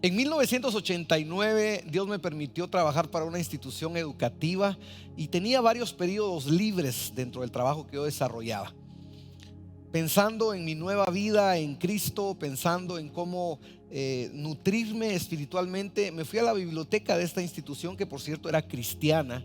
En 1989 Dios me permitió trabajar para una institución educativa y tenía varios periodos libres dentro del trabajo que yo desarrollaba. Pensando en mi nueva vida en Cristo, pensando en cómo nutrirme espiritualmente, me fui a la biblioteca de esta institución, que por cierto era cristiana,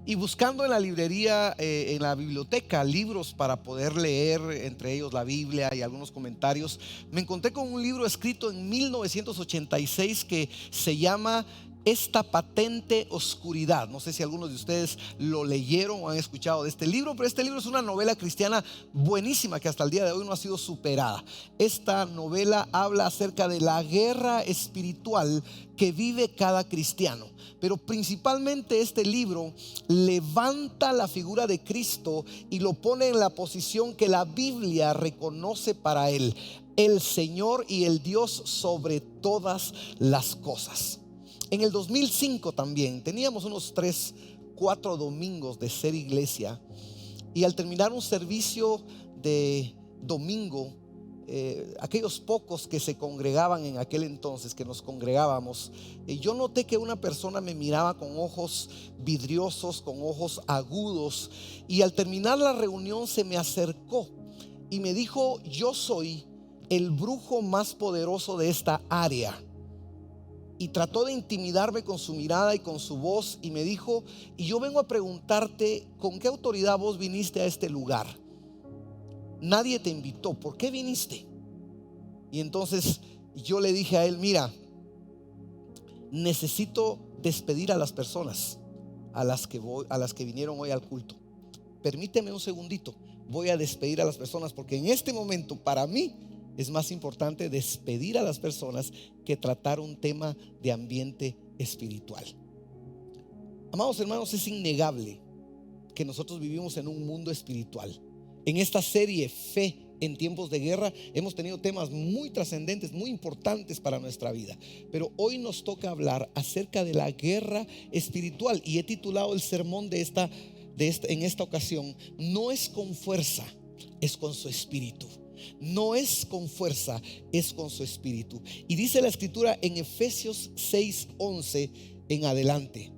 y buscando en la librería, en la biblioteca, libros para poder leer, entre ellos la Biblia y algunos comentarios, me encontré con un libro escrito en 1986 que se llama Esta patente oscuridad. No sé si algunos de ustedes lo leyeron o han escuchado de este libro, pero este libro es una novela cristiana buenísima que hasta el día de hoy no ha sido superada. Esta novela habla acerca de la guerra espiritual que vive cada cristiano, pero principalmente este libro levanta la figura de Cristo y lo pone en la posición que la Biblia reconoce para él: el Señor y el Dios sobre todas las cosas. En el 2005 también teníamos unos 3-4 domingos de ser iglesia, y al terminar un servicio de domingo, aquellos pocos que se congregaban en aquel entonces, que nos congregábamos, yo noté que una persona me miraba con ojos vidriosos, con ojos agudos, y al terminar la reunión se me acercó y me dijo: yo soy el brujo más poderoso de esta área. Y trató de intimidarme con su mirada y con su voz, y me dijo: y yo vengo a preguntarte, ¿con qué autoridad vos viniste a este lugar? Nadie te invitó, ¿por qué viniste? Y entonces yo le dije a él: mira, necesito despedir a las personas a las que vinieron hoy al culto. Permíteme un segundito, voy a despedir a las personas, porque en este momento para mí es más importante despedir a las personas que tratar un tema de ambiente espiritual. Amados hermanos, es innegable que nosotros vivimos en un mundo espiritual. En esta serie Fe en tiempos de guerra hemos tenido temas muy trascendentes, muy importantes para nuestra vida, pero hoy nos toca hablar acerca de la guerra espiritual, y he titulado el sermón en esta ocasión: no es con fuerza, es con su espíritu. No es con fuerza, es con su espíritu. Y dice la escritura en Efesios 6:11 en adelante: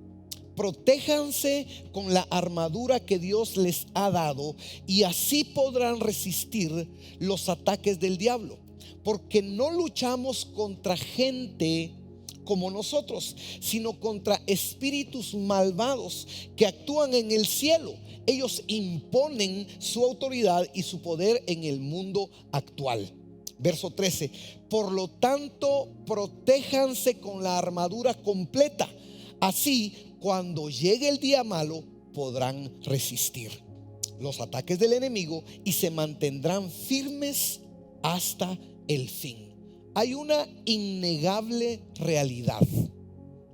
protéjanse con la armadura que Dios les ha dado, y así podrán resistir los ataques del diablo, porque no luchamos contra gente como nosotros, sino contra espíritus malvados que actúan en el cielo. Ellos imponen su autoridad y su poder en el mundo actual. Verso 13: por lo tanto, protéjanse con la armadura completa, así cuando llegue el día malo podrán resistir los ataques del enemigo y se mantendrán firmes hasta el fin. Hay una innegable realidad,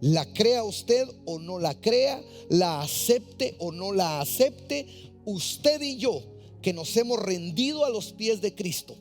la crea usted o no la crea, la acepte o no la acepte, usted y yo, que nos hemos rendido a los pies de Cristo,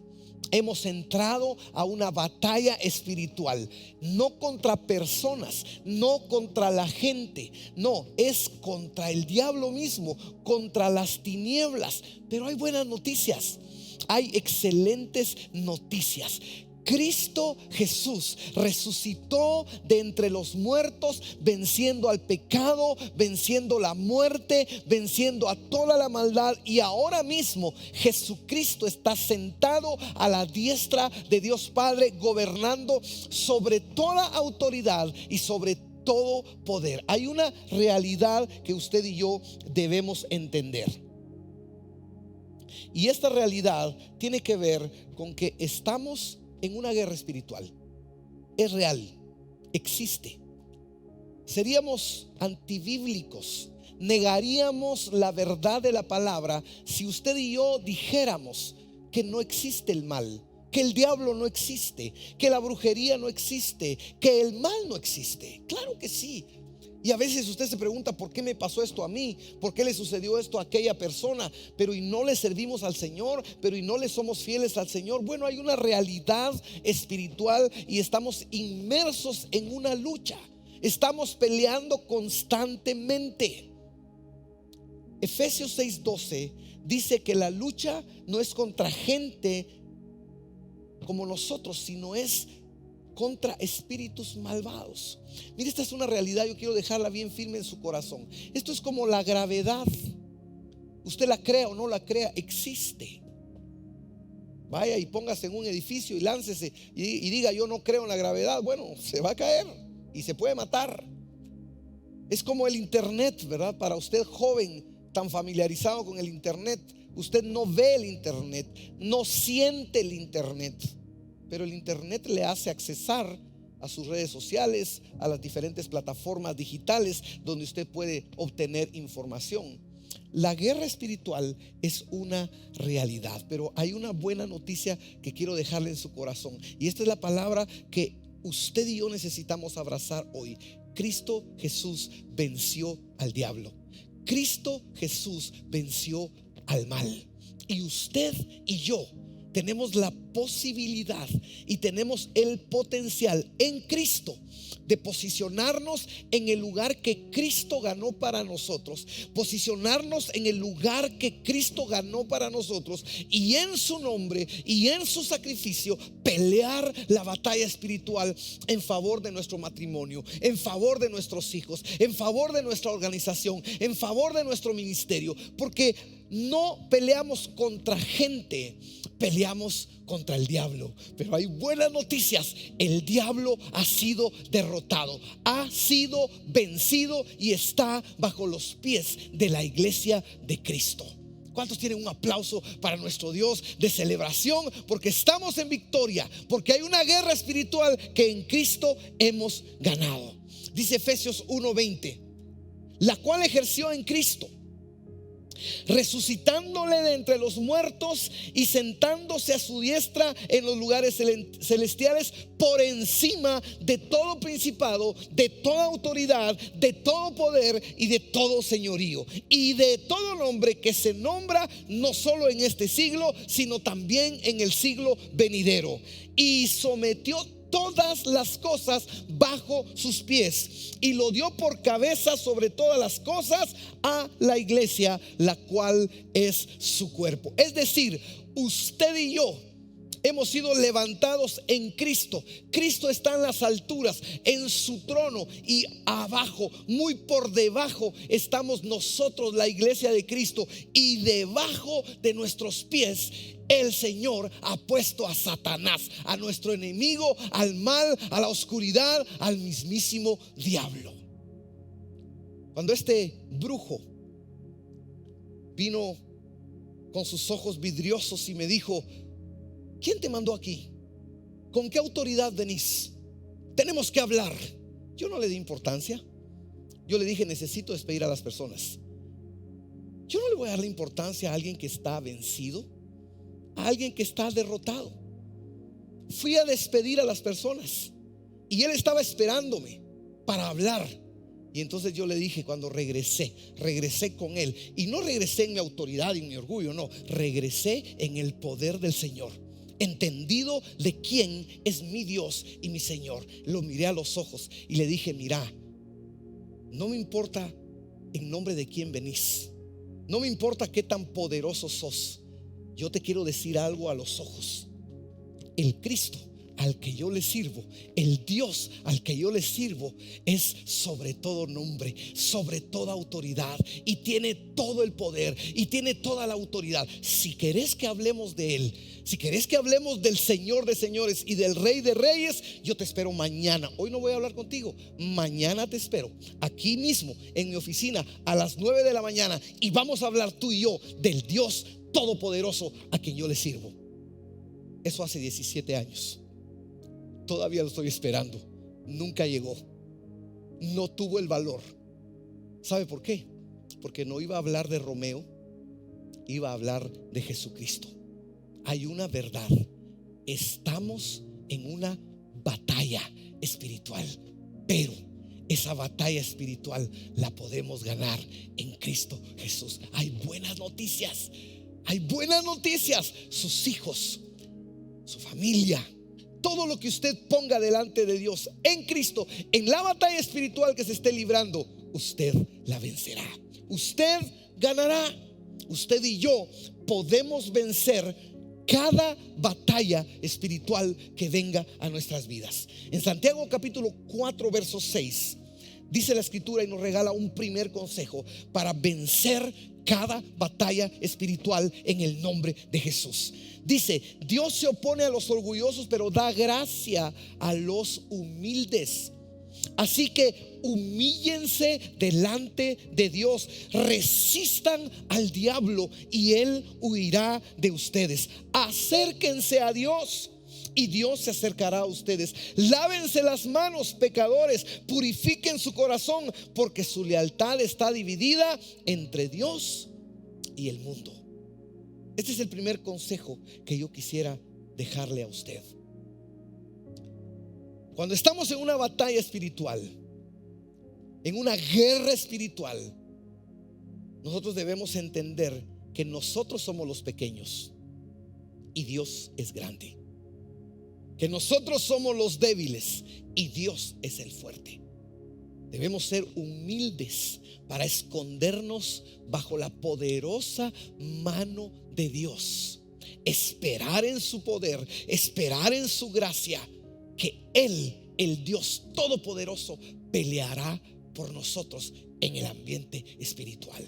hemos entrado a una batalla espiritual, no contra personas, no contra la gente, no, es contra el diablo mismo, contra las tinieblas. Pero hay buenas noticias, hay excelentes noticias. Cristo Jesús resucitó de entre los muertos, venciendo al pecado, venciendo la muerte, venciendo a toda la maldad, y ahora mismo Jesucristo está sentado a la diestra de Dios Padre, gobernando sobre toda autoridad y sobre todo poder. Hay una realidad que usted y yo debemos entender, y esta realidad tiene que ver con que estamos en una guerra espiritual. Es real, existe. Seríamos antibíblicos, negaríamos la verdad de la palabra si usted y yo dijéramos que no existe el mal, que el diablo no existe, que la brujería no existe, que el mal no existe. Claro que sí. Y a veces usted se pregunta: ¿por qué me pasó esto a mí? ¿Por qué le sucedió esto a aquella persona? Pero y no le servimos al Señor, pero y no le somos fieles al Señor. Bueno, hay una realidad espiritual y estamos inmersos en una lucha. Estamos peleando constantemente. Efesios 6:12 dice que la lucha no es contra gente como nosotros, sino es contra espíritus malvados. Mire, esta es una realidad, yo quiero dejarla bien firme en su corazón. Esto es como la gravedad. Usted la crea o no la crea, existe. Vaya y póngase en un edificio y láncese y diga: yo no creo en la gravedad. Bueno, se va a caer y se puede matar. Es como el internet, ¿verdad? Para usted joven, tan familiarizado con el internet, usted no ve el internet, no siente el internet, pero el internet le hace accesar a sus redes sociales, a las diferentes plataformas digitales donde usted puede obtener información. La guerra espiritual es una realidad, pero hay una buena noticia que quiero dejarle en su corazón, y esta es la palabra que usted y yo necesitamos abrazar hoy. Cristo Jesús venció al diablo. Cristo Jesús venció al mal. Y usted y yo tenemos la posibilidad y tenemos el potencial en Cristo de posicionarnos en el lugar que Cristo ganó para nosotros, posicionarnos en el lugar que Cristo ganó para nosotros, y en su nombre y en su sacrificio pelear la batalla espiritual en favor de nuestro matrimonio, en favor de nuestros hijos, en favor de nuestra organización, en favor de nuestro ministerio, porque no peleamos contra gente, peleamos contra el diablo. Pero hay buenas noticias: el diablo ha sido derrotado, ha sido vencido y está bajo los pies de la iglesia de Cristo. ¿Cuántos tienen un aplauso para nuestro Dios de celebración? Porque estamos en victoria, porque hay una guerra espiritual que en Cristo hemos ganado. Dice Efesios 1:20, la cual ejerció en Cristo, resucitándole de entre los muertos y sentándose a su diestra en los lugares celestiales, por encima de todo principado, de toda autoridad, de todo poder y de todo señorío, y de todo nombre que se nombra, no solo en este siglo, sino también en el siglo venidero. Y sometió todas las cosas bajo sus pies y lo dio por cabeza sobre todas las cosas a la iglesia, la cual es su cuerpo. Es decir, usted y yo hemos sido levantados en Cristo. Cristo está en las alturas, en su trono, y abajo, muy por debajo, estamos nosotros, la iglesia de Cristo, y debajo de nuestros pies el Señor ha puesto a Satanás, a nuestro enemigo, al mal, a la oscuridad, al mismísimo diablo. Cuando este brujo vino con sus ojos vidriosos y me dijo: ¿quién te mandó aquí? ¿Con qué autoridad venís? Tenemos que hablar. Yo no le di importancia. Yo le dije: necesito despedir a las personas. Yo no le voy a dar la importancia a alguien que está vencido, a alguien que está derrotado. Fui a despedir a las personas y él estaba esperándome para hablar. Y entonces yo le dije, cuando regresé con él, y no regresé en mi autoridad y en mi orgullo, no, regresé en el poder del Señor, entendido de quién es mi Dios y mi Señor. Lo miré a los ojos y le dije: mira, no me importa en nombre de quién venís, no me importa qué tan poderoso sos. Yo te quiero decir algo a los ojos. El Cristo al que yo le sirvo, el Dios al que yo le sirvo, es sobre todo nombre, sobre toda autoridad, y tiene todo el poder y tiene toda la autoridad. Si querés que hablemos de él, si querés que hablemos del Señor de señores y del Rey de reyes, yo te espero mañana. Hoy no voy a hablar contigo, mañana te espero aquí mismo en mi oficina a las 9 de la mañana, y vamos a hablar tú y yo del Dios todopoderoso a quien yo le sirvo. Eso hace 17 años. Todavía lo estoy esperando. Nunca llegó. No tuvo el valor. ¿Sabe por qué? Porque no iba a hablar de Romeo, iba a hablar de Jesucristo. Hay una verdad: estamos en una batalla espiritual, pero esa batalla espiritual la podemos ganar en Cristo Jesús. Hay buenas noticias. Hay buenas noticias. Sus hijos, su familia, todo lo que usted ponga delante de Dios en Cristo, en la batalla espiritual que se esté librando, usted la vencerá. Usted ganará. Usted y yo podemos vencer cada batalla espiritual que venga a nuestras vidas. En Santiago capítulo 4 verso 6 dice la escritura y nos regala un primer consejo para vencer cada batalla espiritual en el nombre de Jesús. Dice: Dios se opone a los orgullosos, pero da gracia a los humildes. Así que humíllense delante de Dios, resistan al diablo y él huirá de ustedes. Acérquense a Dios y Dios se acercará a ustedes. Lávense las manos, pecadores, purifiquen su corazón, porque su lealtad está dividida entre Dios y el mundo. Este es el primer consejo que yo quisiera dejarle a usted. Cuando estamos en una batalla espiritual, en una guerra espiritual, nosotros debemos entender que nosotros somos los pequeños y Dios es grande, que nosotros somos los débiles y Dios es el fuerte. Debemos ser humildes para escondernos bajo la poderosa mano de Dios, esperar en su poder, esperar en su gracia, que Él, el Dios todopoderoso, peleará por nosotros en el ambiente espiritual.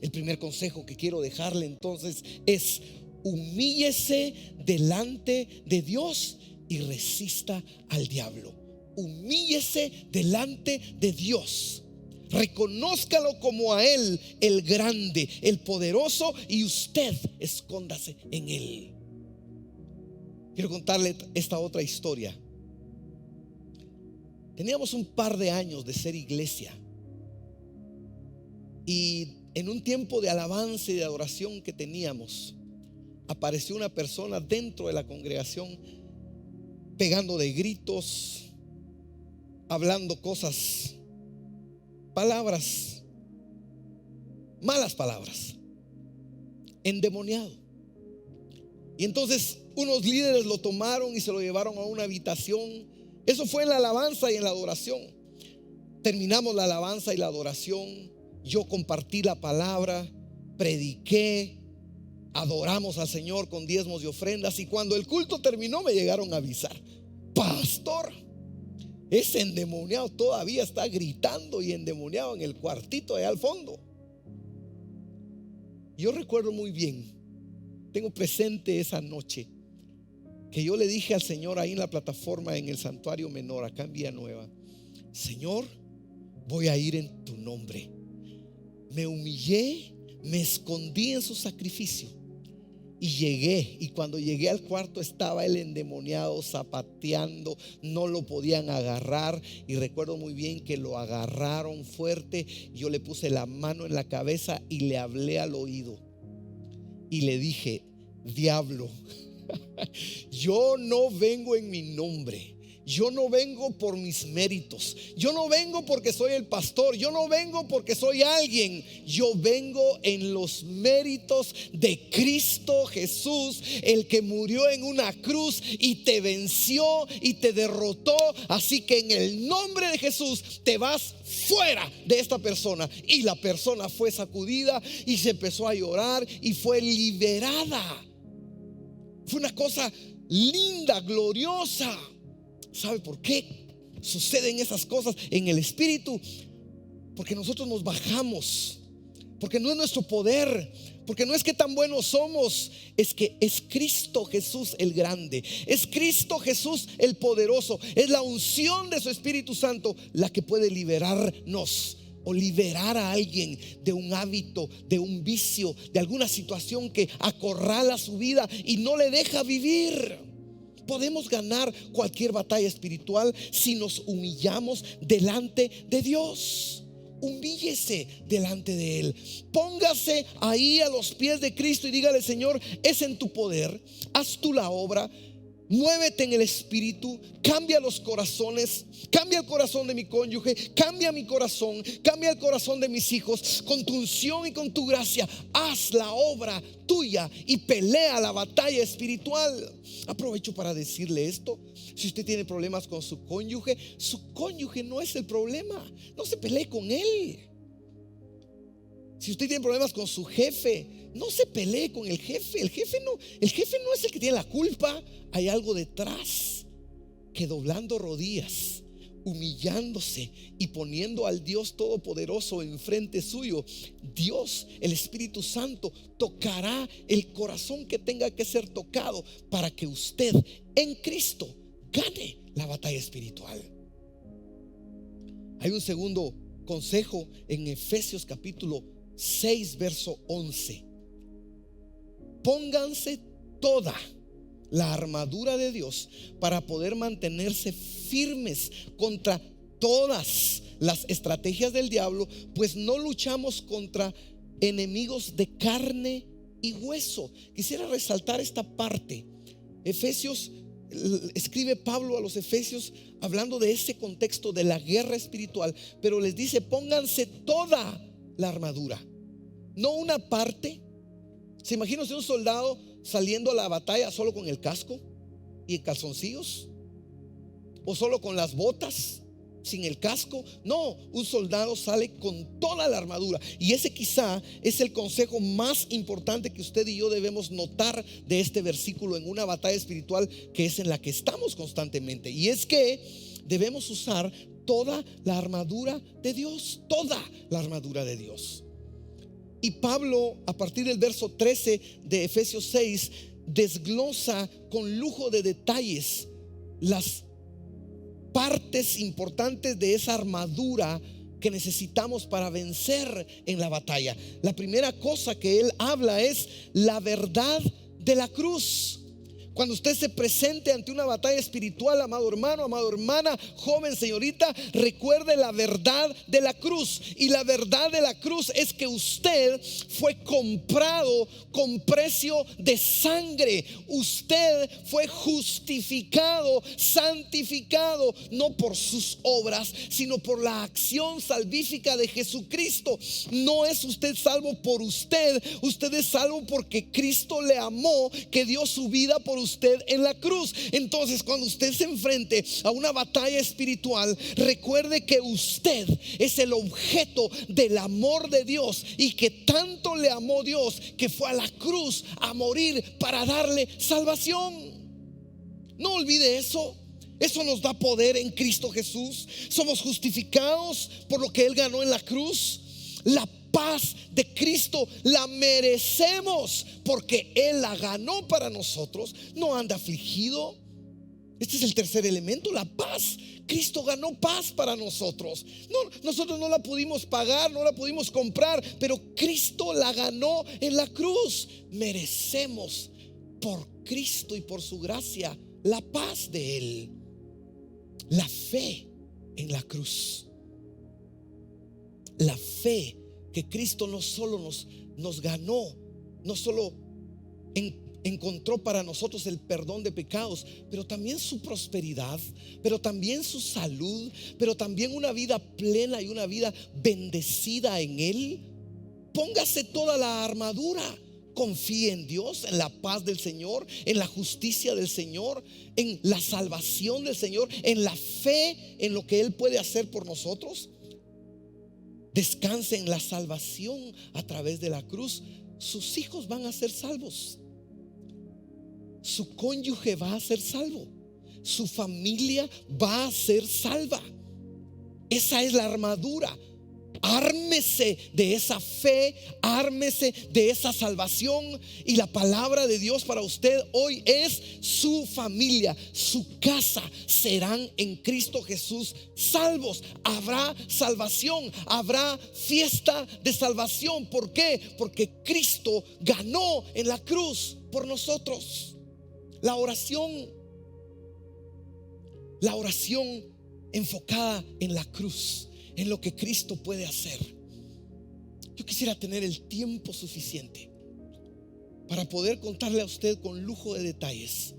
El primer consejo que quiero dejarle entonces es: humíllese delante de Dios y resista al diablo. Humíllese delante de Dios, reconózcalo como a Él, el grande, el poderoso, y usted escóndase en Él. Quiero contarle esta otra historia. Teníamos un par de años de ser iglesia, y en un tiempo de alabanza y de adoración que teníamos, apareció una persona dentro de la congregación pegando de gritos, hablando cosas, palabras, malas palabras, endemoniado. Y entonces unos líderes lo tomaron y se lo llevaron a una habitación. Eso fue en la alabanza y en la adoración. Terminamos la alabanza y la adoración. Yo compartí la palabra, prediqué, adoramos al Señor con diezmos y ofrendas. Y cuando el culto terminó, me llegaron a avisar: pastor, ese endemoniado todavía está gritando y endemoniado en el cuartito allá al fondo. Yo recuerdo muy bien, tengo presente esa noche, que yo le dije al Señor ahí en la plataforma en el santuario menor acá en Villanueva: Señor, voy a ir en tu nombre. Me humillé, me escondí en su sacrificio y llegué. Y cuando llegué al cuarto estaba el endemoniado zapateando, no lo podían agarrar. Y recuerdo muy bien que lo agarraron fuerte. Yo le puse la mano en la cabeza y le hablé al oído y le dije: diablo, yo no vengo en mi nombre, yo no vengo por mis méritos, yo no vengo porque soy el pastor, yo no vengo porque soy alguien. Yo vengo en los méritos de Cristo Jesús, el que murió en una cruz y te venció y te derrotó. Así que en el nombre de Jesús te vas fuera de esta persona. Y la persona fue sacudida y se empezó a llorar y fue liberada. Fue una cosa linda, gloriosa. ¿Sabe por qué suceden esas cosas en el espíritu? Porque nosotros nos bajamos, porque no es nuestro poder, porque no es que tan buenos somos, es que es Cristo Jesús el grande, es Cristo Jesús el poderoso, es la unción de su Espíritu Santo la que puede liberarnos o liberar a alguien de un hábito, de un vicio, de alguna situación que acorrala su vida y no le deja vivir. Podemos ganar cualquier batalla espiritual si nos humillamos delante de Dios. Humíllese delante de Él. Póngase ahí a los pies de Cristo y dígale: Señor, es en tu poder, haz tú la obra. Muévete en el espíritu, cambia los corazones, cambia el corazón de mi cónyuge, cambia mi corazón, cambia el corazón de mis hijos. Con tu unción y con tu gracia, haz la obra tuya y pelea la batalla espiritual. Aprovecho para decirle esto: si usted tiene problemas con su cónyuge no es el problema. No se pelee con él. Si usted tiene problemas con su jefe, no se pelee con el jefe. El jefe no es el que tiene la culpa. Hay algo detrás que, doblando rodillas, humillándose y poniendo al Dios Todopoderoso enfrente suyo, Dios, el Espíritu Santo, tocará el corazón que tenga que ser tocado para que usted en Cristo gane la batalla espiritual. Hay un segundo consejo en Efesios capítulo 6 verso 11. Pónganse toda la armadura de Dios para poder mantenerse firmes contra todas las estrategias del diablo, pues no luchamos contra enemigos de carne y hueso. Quisiera resaltar esta parte. Escribe Pablo a los Efesios hablando de ese contexto de la guerra espiritual, pero les dice: pónganse toda la armadura, no una parte. ¿Se imagina usted un soldado saliendo a la batalla solo con el casco y en calzoncillos? ¿O solo con las botas sin el casco? No, un soldado sale con toda la armadura. Y ese quizá es el consejo más importante que usted y yo debemos notar de este versículo en una batalla espiritual que es en la que estamos constantemente. Y es que debemos usar toda la armadura de Dios, toda la armadura de Dios. Y Pablo, a partir del verso 13 de Efesios 6, desglosa con lujo de detalles las partes importantes de esa armadura que necesitamos para vencer en la batalla. La primera cosa que él habla es la verdad de la cruz. Cuando usted se presente ante una batalla espiritual, amado hermano, amada hermana, joven, señorita, recuerde la verdad de la cruz. Y la verdad de la cruz es que usted fue comprado con precio de sangre. Usted fue justificado, santificado, no por sus obras, sino por la acción salvífica de Jesucristo. No es usted salvo por usted. Usted es salvo porque Cristo le amó, que dio su vida por usted en la cruz. Entonces, cuando usted se enfrente a una batalla espiritual, recuerde que usted es el objeto del amor de Dios, y que tanto le amó Dios que fue a la cruz a morir para darle salvación. No olvide eso. Eso nos da poder en Cristo Jesús. Somos justificados por lo que Él ganó en la cruz. La paz de Cristo la merecemos porque Él la ganó para nosotros. No anda afligido. Este es el tercer elemento, la paz. Cristo ganó paz para nosotros. Nosotros no la pudimos pagar, no la pudimos comprar, pero Cristo la ganó en la cruz. Merecemos por Cristo y por su gracia la paz de Él. La fe en la cruz. La fe que Cristo no solo nos ganó, no solo encontró para nosotros el perdón de pecados, pero también su prosperidad, pero también su salud, pero también una vida plena y una vida bendecida en Él. Póngase toda la armadura. Confíe en Dios, en la paz del Señor, en la justicia del Señor, en la salvación del Señor, en la fe en lo que Él puede hacer por nosotros. Descanse en la salvación a través de la cruz. Sus hijos van a ser salvos. Su cónyuge va a ser salvo. Su familia va a ser salva. Esa es la armadura. Ármese de esa fe, ármese de esa salvación. Y la palabra de Dios para usted hoy es: su familia, su casa serán en Cristo Jesús salvos. Habrá salvación, habrá fiesta de salvación. ¿Por qué? Porque Cristo ganó en la cruz por nosotros. La oración enfocada en la cruz, en lo que Cristo puede hacer. Yo quisiera tener el tiempo suficiente para poder contarle a usted con lujo de detalles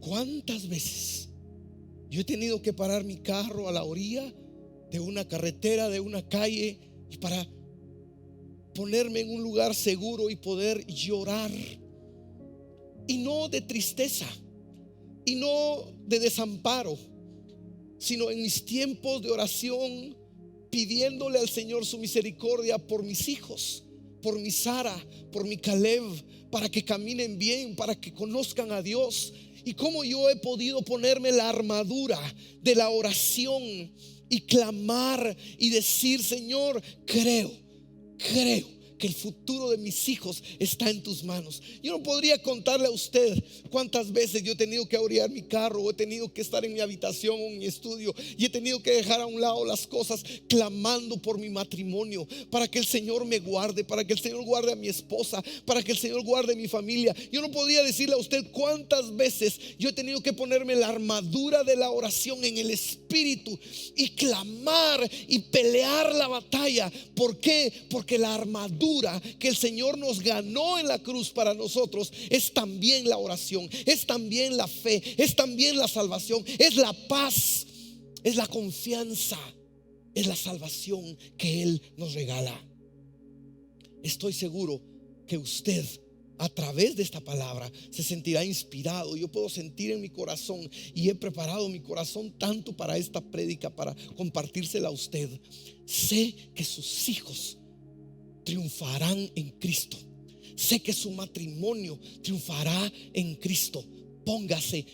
cuántas veces yo he tenido que parar mi carro a la orilla de una carretera, de una calle, y para ponerme en un lugar seguro y poder llorar, y no de tristeza y no de desamparo, sino en mis tiempos de oración pidiéndole al Señor su misericordia por mis hijos, por mi Sara, por mi Caleb, para que caminen bien, para que conozcan a Dios. Y cómo yo he podido ponerme la armadura de la oración y clamar y decir: Señor, creo que el futuro de mis hijos está en tus manos. Yo no podría contarle a usted cuántas veces yo he tenido que orear mi carro, o he tenido que estar en mi habitación o en mi estudio, y he tenido que dejar a un lado las cosas, clamando por mi matrimonio, para que el Señor me guarde, para que el Señor guarde a mi esposa, para que el Señor guarde a mi familia. Yo no podría decirle a usted cuántas veces yo he tenido que ponerme la armadura de la oración en el espíritu y clamar y pelear la batalla. ¿Por qué? Porque la armadura que el Señor nos ganó en la cruz para nosotros es también la oración, es también la fe, es también la salvación, es la paz, es la confianza, es la salvación que Él nos regala. Estoy seguro que usted, a través de esta palabra, se sentirá inspirado. Yo puedo sentir en mi corazón, y he preparado mi corazón tanto para esta prédica, para compartírsela a usted. Sé que sus hijos triunfarán en Cristo. Sé que su matrimonio triunfará en Cristo. Póngase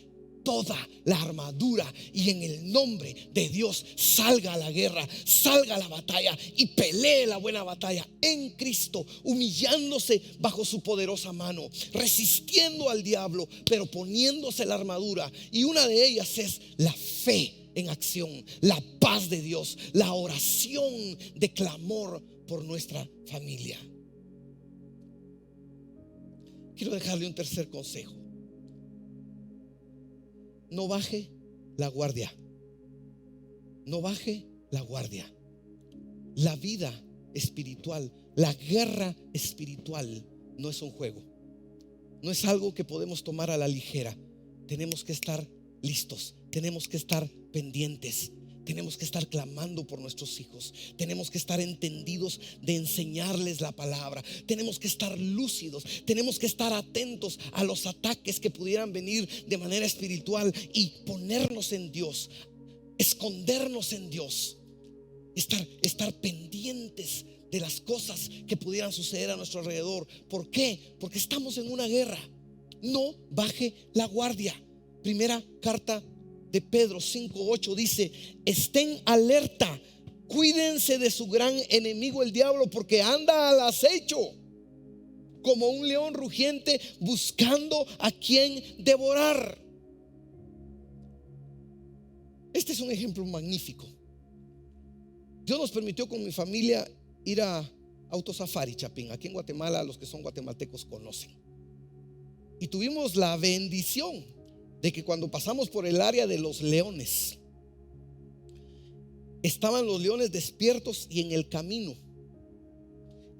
toda la armadura y en el nombre de Dios salga a la guerra, salga a la batalla y pelee la buena batalla en Cristo, humillándose bajo su poderosa mano, resistiendo al diablo, pero poniéndose la armadura. Y una de ellas es la fe en acción, la paz de Dios, la oración de clamor por nuestra familia. Quiero dejarle un tercer consejo: no baje la guardia. No baje la guardia. La vida espiritual, la guerra espiritual no es un juego, no es algo que podemos tomar a la ligera. Tenemos que estar listos, tenemos que estar pendientes, tenemos que estar clamando por nuestros hijos, tenemos que estar entendidos de enseñarles la palabra, tenemos que estar lúcidos, tenemos que estar atentos a los ataques que pudieran venir de manera espiritual y ponernos en Dios, escondernos en Dios, estar pendientes de las cosas que pudieran suceder a nuestro alrededor. ¿Por qué? Porque estamos en una guerra. No baje la guardia. Primera carta de Pedro 5:8 dice: estén alerta, cuídense de su gran enemigo el diablo, porque anda al acecho como un león rugiente, buscando a quien devorar. Este es un ejemplo magnífico. Dios nos permitió con mi familia ir a Autosafari Chapín. Aquí en Guatemala, los que son guatemaltecos conocen. Y tuvimos la bendición de que cuando pasamos por el área de los leones, estaban los leones despiertos y en el camino.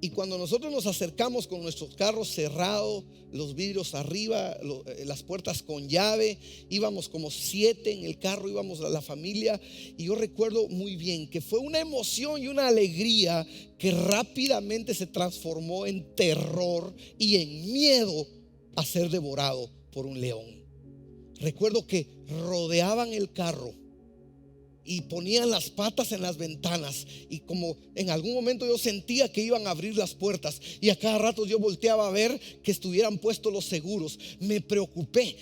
Y cuando nosotros nos acercamos con nuestros carros cerrados, los vidrios arriba, las puertas con llave, íbamos como 7 en el carro, íbamos a la familia. Y yo recuerdo muy bien que fue una emoción y una alegría que rápidamente se transformó en terror y en miedo a ser devorado por un león. Recuerdo que rodeaban el carro y ponían las patas en las ventanas, y como en algún momento yo sentía que iban a abrir las puertas, y a cada rato yo volteaba a ver que estuvieran puestos los seguros. Me preocupé.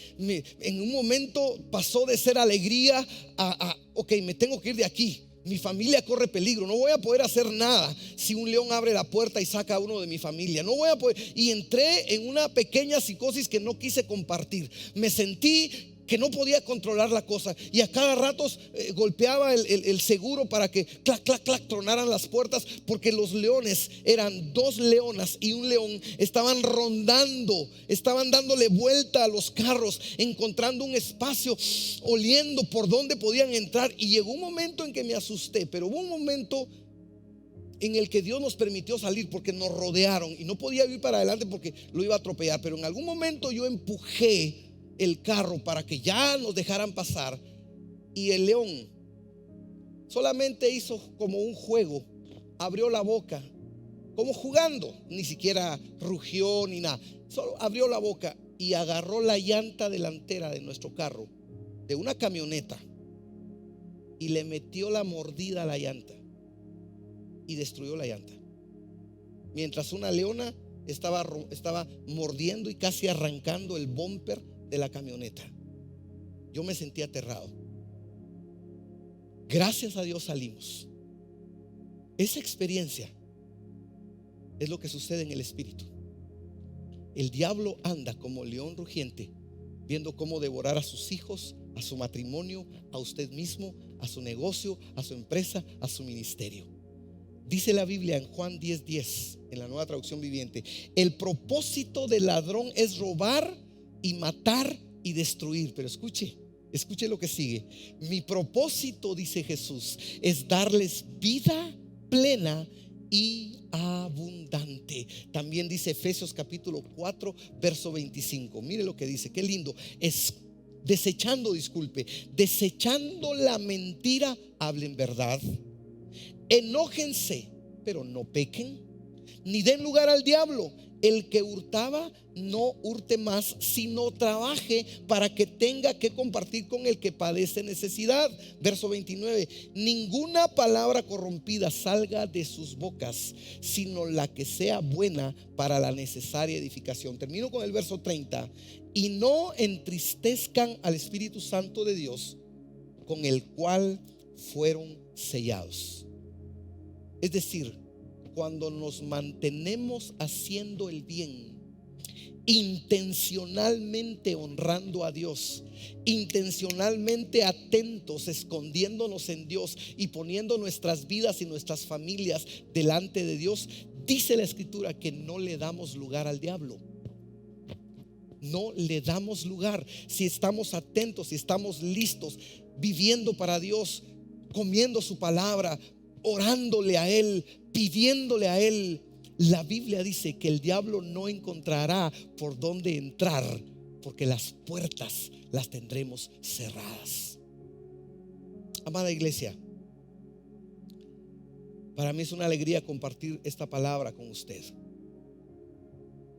En un momento pasó de ser alegría a ok, me tengo que ir de aquí. Mi familia corre peligro, no voy a poder hacer nada si un león abre la puerta y saca a uno de mi familia. No voy a poder. Y entré en una pequeña psicosis que no quise compartir. Me sentí que no podía controlar la cosa, y a cada rato golpeaba el seguro para que clac, clac, clac tronaran las puertas, porque los leones, eran 2 leonas y un león, estaban rondando, estaban dándole vuelta a los carros, encontrando un espacio, oliendo por dónde podían entrar. Y llegó un momento en que me asusté, pero hubo un momento en el que Dios nos permitió salir, porque nos rodearon y no podía ir para adelante porque lo iba a atropellar. Pero en algún momento yo empujé el carro para que ya nos dejaran pasar, y el león solamente hizo como un juego, abrió la boca como jugando, ni siquiera rugió ni nada, solo abrió la boca y agarró la llanta delantera de nuestro carro, de una camioneta, y le metió la mordida a la llanta. y destruyó la llanta. Mientras una leona estaba mordiendo y casi arrancando el bumper de la camioneta. Yo me sentí aterrado. Gracias a Dios salimos. Esa experiencia es lo que sucede en el espíritu. El diablo anda como león rugiente, viendo cómo devorar a sus hijos, a su matrimonio, a usted mismo, a su negocio, a su empresa, a su ministerio. Dice la Biblia en Juan 10:10, en la Nueva Traducción Viviente: el propósito del ladrón es robar y matar y destruir. Pero escuche lo que sigue. Mi propósito, dice Jesús, es darles vida plena y abundante. También dice Efesios capítulo 4 verso 25. Mire lo que dice, qué lindo. Es desechando la mentira, hablen verdad. Enójense, pero no pequen, ni den lugar al diablo. El que hurtaba, no hurte más, sino trabaje para que tenga que compartir con el que padece necesidad. Verso 29. Ninguna palabra corrompida salga de sus bocas, sino la que sea buena para la necesaria edificación. Termino con el verso 30. Y no entristezcan al Espíritu Santo de Dios, con el cual fueron sellados. Es decir, cuando nos mantenemos haciendo el bien, intencionalmente honrando a Dios, intencionalmente atentos, escondiéndonos en Dios y poniendo nuestras vidas y nuestras familias delante de Dios, dice la Escritura que no le damos lugar al diablo. No le damos lugar. Si estamos atentos, si estamos listos, viviendo para Dios, comiendo su palabra, orándole a Él, pidiéndole a Él, la Biblia dice que el diablo no encontrará por dónde entrar, porque las puertas las tendremos cerradas. Amada iglesia, para mí es una alegría compartir esta palabra con usted.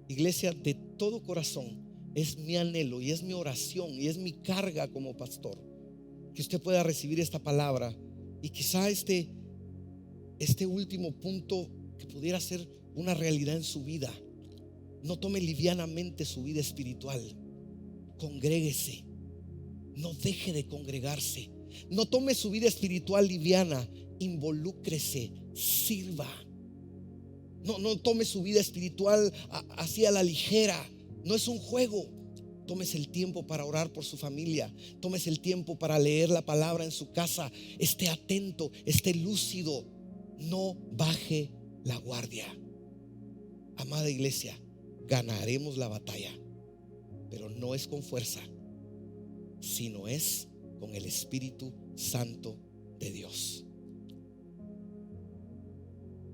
Iglesia, de todo corazón es mi anhelo y es mi oración y es mi carga como pastor, que usted pueda recibir esta palabra y quizá este último punto que pudiera ser una realidad en su vida. No tome livianamente su vida espiritual. Congréguese. No deje de congregarse. No tome su vida espiritual liviana. Involúcrese, sirva. No tome su vida espiritual así a la ligera. No es un juego. Tómese el tiempo para orar por su familia. Tómese el tiempo para leer la palabra en su casa. Esté atento, esté lúcido. No baje la guardia. Amada iglesia, ganaremos la batalla, pero no es con fuerza, sino es con el Espíritu Santo de Dios.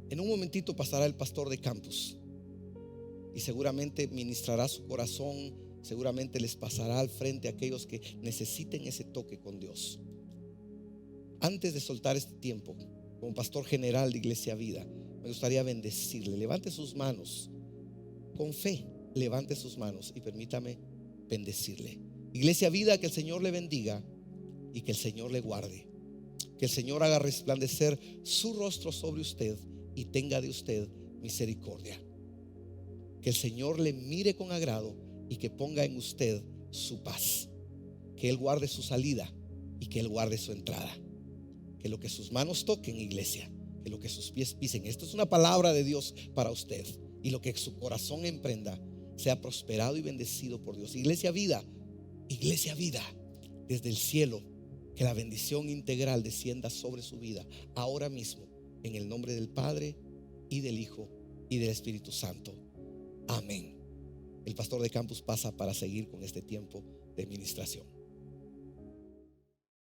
En un momentito pasará el pastor de campus y seguramente ministrará su corazón. Seguramente les pasará al frente a aquellos que necesiten ese toque con Dios. Antes de soltar este tiempo, como pastor general de Iglesia Vida, me gustaría bendecirle. Levante sus manos con fe, levante sus manos y permítame bendecirle. Iglesia Vida, que el Señor le bendiga y que el Señor le guarde. Que el Señor haga resplandecer su rostro sobre usted y tenga de usted misericordia. Que el Señor le mire con agrado y que ponga en usted su paz. Que Él guarde su salida y que Él guarde su entrada. Que lo que sus manos toquen, iglesia, que lo que sus pies pisen, esto es una palabra de Dios para usted, y lo que su corazón emprenda sea prosperado y bendecido por Dios. Iglesia Vida, desde el cielo, que la bendición integral descienda sobre su vida ahora mismo, en el nombre del Padre y del Hijo y del Espíritu Santo. Amén. El pastor de campus pasa para seguir con este tiempo de ministración.